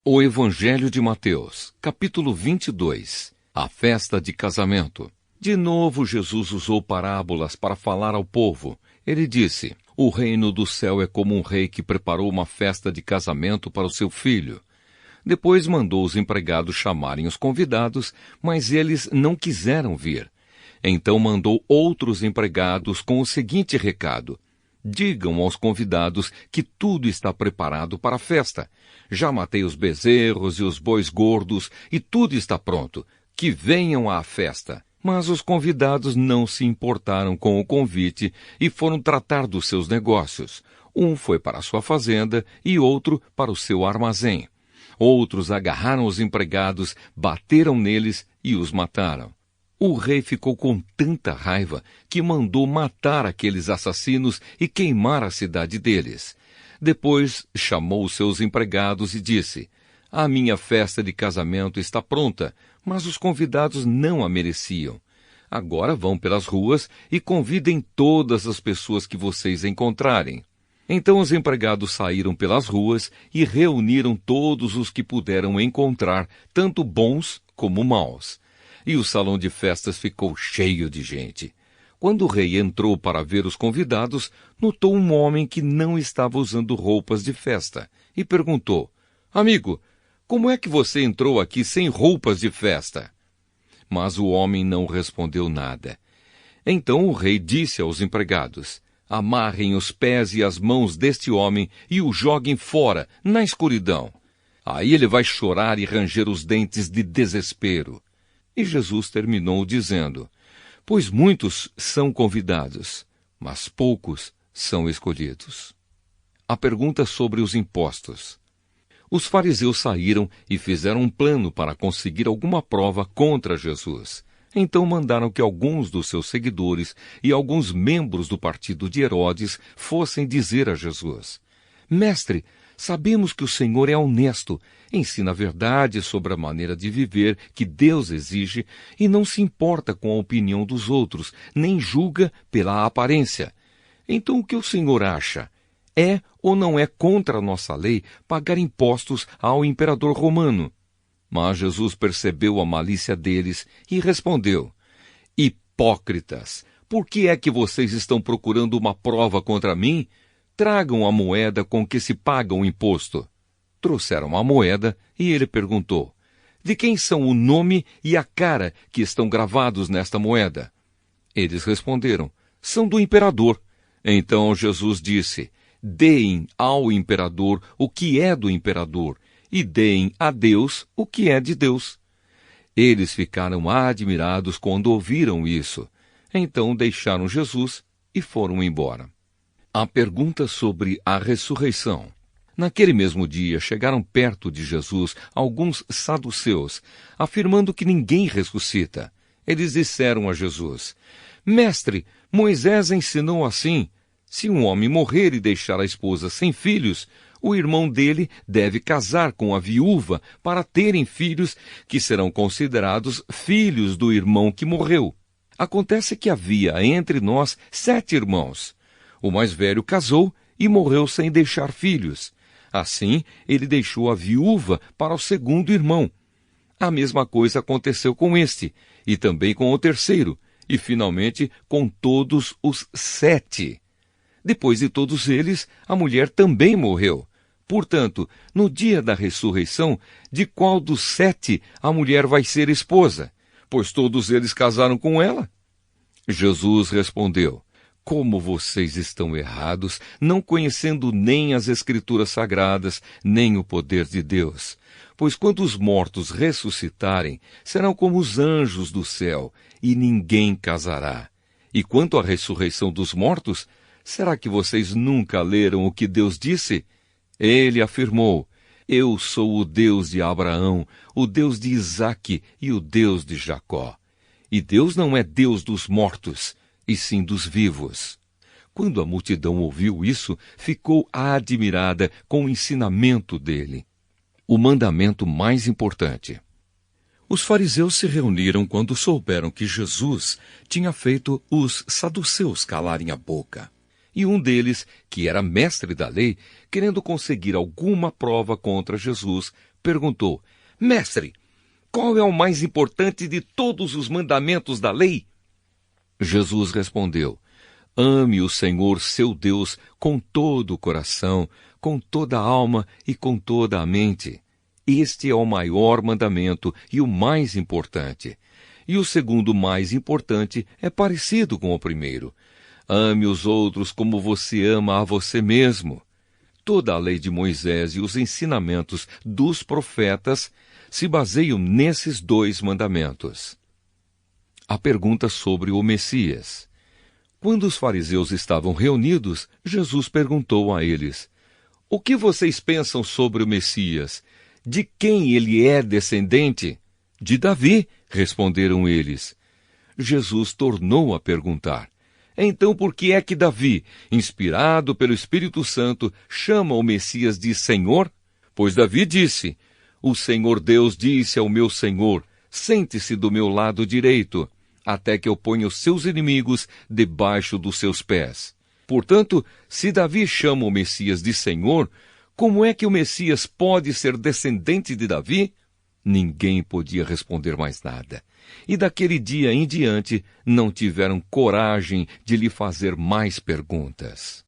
O Evangelho de Mateus, capítulo 22. A festa de casamento. De novo Jesus usou parábolas para falar ao povo. Ele disse: O reino do céu é como um rei que preparou uma festa de casamento para o seu filho. Depois mandou os empregados chamarem os convidados, mas eles não quiseram vir. Então mandou outros empregados com o seguinte recado: Digam aos convidados que tudo está preparado para a festa. Já matei os bezerros e os bois gordos e tudo está pronto. Que venham à festa. Mas os convidados não se importaram com o convite e foram tratar dos seus negócios. Um foi para a sua fazenda e outro para o seu armazém. Outros agarraram os empregados, bateram neles e os mataram. O rei ficou com tanta raiva que mandou matar aqueles assassinos e queimar a cidade deles. Depois chamou os seus empregados e disse: A minha festa de casamento está pronta, mas os convidados não a mereciam. Agora vão pelas ruas e convidem todas as pessoas que vocês encontrarem. Então os empregados saíram pelas ruas e reuniram todos os que puderam encontrar, tanto bons como maus. E o salão de festas ficou cheio de gente. Quando o rei entrou para ver os convidados, notou um homem que não estava usando roupas de festa e perguntou: Amigo, como é que você entrou aqui sem roupas de festa? Mas o homem não respondeu nada. Então o rei disse aos empregados: Amarrem os pés e as mãos deste homem e o joguem fora, na escuridão. Aí ele vai chorar e ranger os dentes de desespero. E Jesus terminou dizendo: Pois muitos são convidados, mas poucos são escolhidos. A pergunta sobre os impostos. Os fariseus saíram e fizeram um plano para conseguir alguma prova contra Jesus. Então mandaram que alguns dos seus seguidores e alguns membros do partido de Herodes fossem dizer a Jesus: Mestre, sabemos que o Senhor é honesto, ensina a verdade sobre a maneira de viver que Deus exige e não se importa com a opinião dos outros, nem julga pela aparência. Então o que o Senhor acha? É ou não é contra a nossa lei pagar impostos ao imperador romano? Mas Jesus percebeu a malícia deles e respondeu: Hipócritas, por que é que vocês estão procurando uma prova contra mim? Tragam a moeda com que se paga o imposto. Trouxeram a moeda e ele perguntou: De quem são o nome e a cara que estão gravados nesta moeda? Eles responderam: São do imperador. Então Jesus disse: Deem ao imperador o que é do imperador e deem a Deus o que é de Deus. Eles ficaram admirados quando ouviram isso. Então deixaram Jesus e foram embora. A pergunta sobre a ressurreição. Naquele mesmo dia, chegaram perto de Jesus alguns saduceus, afirmando que ninguém ressuscita. Eles disseram a Jesus: Mestre, Moisés ensinou assim: se um homem morrer e deixar a esposa sem filhos, o irmão dele deve casar com a viúva para terem filhos que serão considerados filhos do irmão que morreu. Acontece que havia entre nós 7 irmãos. O mais velho casou e morreu sem deixar filhos. Assim, ele deixou a viúva para o segundo irmão. A mesma coisa aconteceu com este, e também com o terceiro, e finalmente com todos os 7. Depois de todos eles, a mulher também morreu. Portanto, no dia da ressurreição, de qual dos 7 a mulher vai ser esposa? Pois todos eles casaram com ela. Jesus respondeu: Como vocês estão errados, não conhecendo nem as Escrituras Sagradas, nem o poder de Deus. Pois quando os mortos ressuscitarem, serão como os anjos do céu, e ninguém casará. E quanto à ressurreição dos mortos, será que vocês nunca leram o que Deus disse? Ele afirmou: Eu sou o Deus de Abraão, o Deus de Isaque e o Deus de Jacó. E Deus não é Deus dos mortos, e sim dos vivos. Quando a multidão ouviu isso, ficou admirada com o ensinamento dele. O mandamento mais importante. Os fariseus se reuniram quando souberam que Jesus tinha feito os saduceus calarem a boca. E um deles, que era mestre da lei, querendo conseguir alguma prova contra Jesus, perguntou: Mestre, qual é o mais importante de todos os mandamentos da lei? Jesus respondeu: Ame o Senhor seu Deus com todo o coração, com toda a alma e com toda a mente. Este é o maior mandamento e o mais importante. E o segundo mais importante é parecido com o primeiro. Ame os outros como você ama a você mesmo. Toda a lei de Moisés e os ensinamentos dos profetas se baseiam nesses dois mandamentos. A pergunta sobre o Messias. Quando os fariseus estavam reunidos, Jesus perguntou a eles: O que vocês pensam sobre o Messias? De quem ele é descendente? De Davi, responderam eles. Jesus tornou a perguntar: Então por que é que Davi, inspirado pelo Espírito Santo, chama o Messias de Senhor? Pois Davi disse: O Senhor Deus disse ao meu Senhor: Sente-se do meu lado direito, até que eu ponha os seus inimigos debaixo dos seus pés. Portanto, se Davi chama o Messias de Senhor, como é que o Messias pode ser descendente de Davi? Ninguém podia responder mais nada. E daquele dia em diante não tiveram coragem de lhe fazer mais perguntas.